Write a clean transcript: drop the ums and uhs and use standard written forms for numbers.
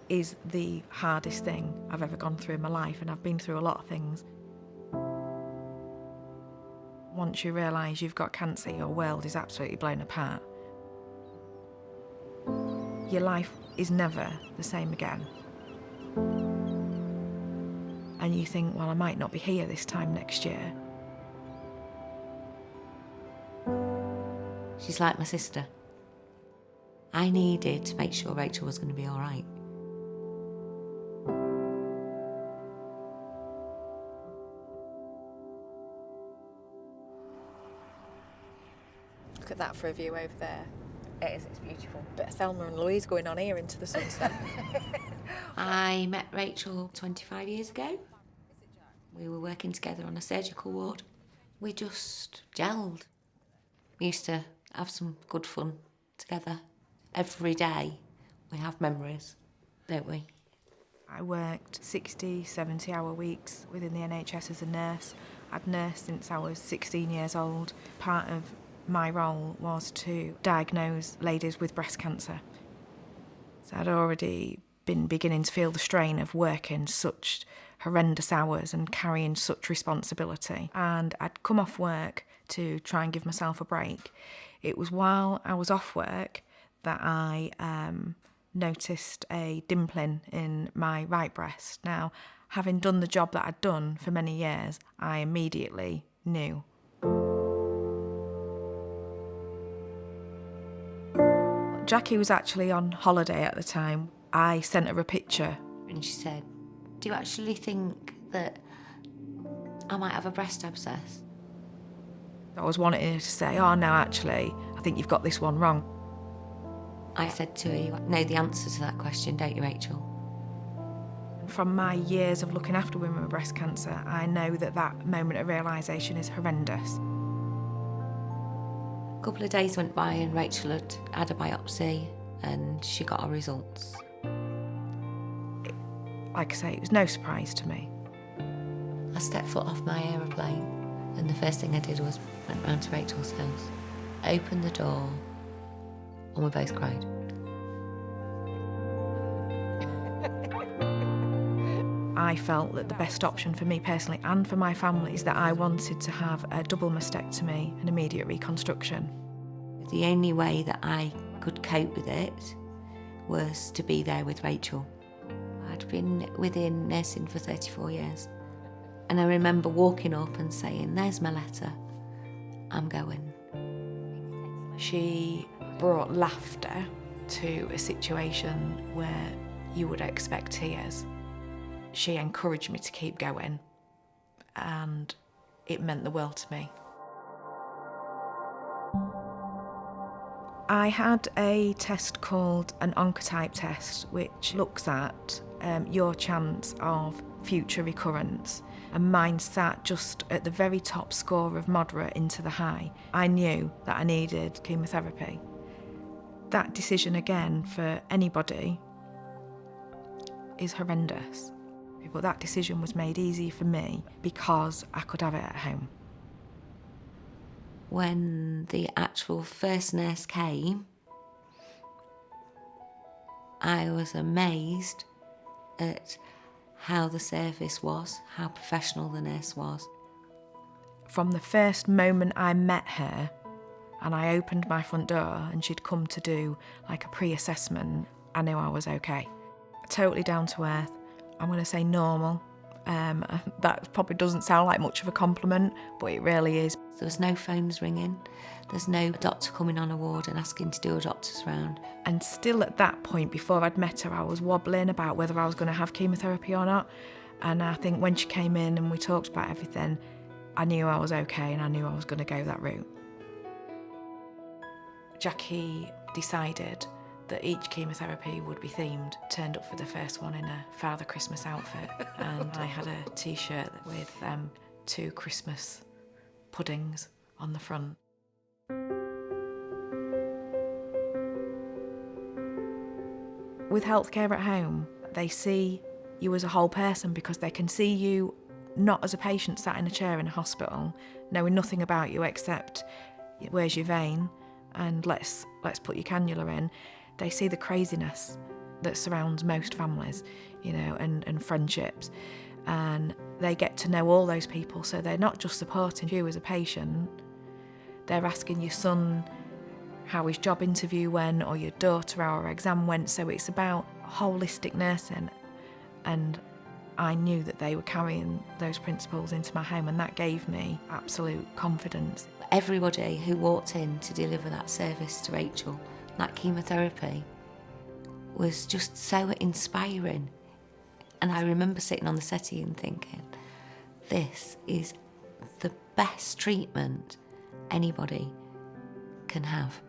is the hardest thing I've ever gone through in my life, and I've been through a lot of things. Once you realise you've got cancer, your world is absolutely blown apart. Your life is never the same again. And you think, well, I might not be here this time next year. She's like my sister. I needed to make sure Rachel was going to be all right. Look at that for a view over there. It is, it's beautiful. Bit of Thelma and Louise going on here into the sunset. I met Rachel 25 years ago. We were working together on a surgical ward. We just gelled. We used to have some good fun together. Every day we have memories, don't we? I worked 60, 70-hour weeks within the NHS as a nurse. I'd nursed since I was 16 years old. Part of my role was to diagnose ladies with breast cancer. So I'd already been beginning to feel the strain of working such horrendous hours and carrying such responsibility. And I'd come off work to try and give myself a break. It was while I was off work that I noticed a dimpling in my right breast. Now, having done the job that I'd done for many years, I immediately knew. Jacquie was actually on holiday at the time. I sent her a picture. And she said, "Do you actually think that I might have a breast abscess?" I was wanting her to say, "Oh no, actually, I think you've got this one wrong." I said to her, "You know the answer to that question, don't you, Rachel?" From my years of looking after women with breast cancer, I know that that moment of realisation is horrendous. A couple of days went by and Rachel had a biopsy and she got her results. Like I say, it was no surprise to me. I stepped foot off my aeroplane and the first thing I did was went round to Rachel's house, opened the door, and we both cried. I felt that the best option for me personally and for my family is that I wanted to have a double mastectomy and immediate reconstruction. The only way that I could cope with it was to be there with Rachel. I'd been within nursing for 34 years. And I remember walking up and saying, "There's my letter, I'm going." She brought laughter to a situation where you would expect tears. She encouraged me to keep going, and it meant the world to me. I had a test called an Oncotype test, which looks at your chance of future recurrence. And mine sat just at the very top score of moderate into the high. I knew that I needed chemotherapy. That decision, again, for anybody is horrendous. But that decision was made easy for me because I could have it at home. When the actual first nurse came, I was amazed at how the service was, how professional the nurse was. From the first moment I met her and I opened my front door and she'd come to do like a pre-assessment, I knew I was okay. Totally down to earth. I'm going to say normal. That probably doesn't sound like much of a compliment, but it really is. There was no phones ringing. There's no doctor coming on a ward and asking to do a doctor's round. And still at that point, before I'd met her, I was wobbling about whether I was going to have chemotherapy or not. And I think when she came in and we talked about everything, I knew I was okay and I knew I was going to go that route. Jacquie decided that each chemotherapy would be themed. Turned up for the first one in a Father Christmas outfit, and I had a T-shirt with 2 Christmas puddings on the front. With healthcare at home, they see you as a whole person because they can see you not as a patient sat in a chair in a hospital, knowing nothing about you except where's your vein and let's put your cannula in. They see the craziness that surrounds most families, you know, and friendships. And they get to know all those people, so they're not just supporting you as a patient, they're asking your son how his job interview went, or your daughter how her exam went. So it's about holistic nursing, and I knew that they were carrying those principles into my home, and that gave me absolute confidence. Everybody who walked in to deliver that service to Rachel, that chemotherapy, was just so inspiring. And I remember sitting on the settee and thinking, this is the best treatment anybody can have.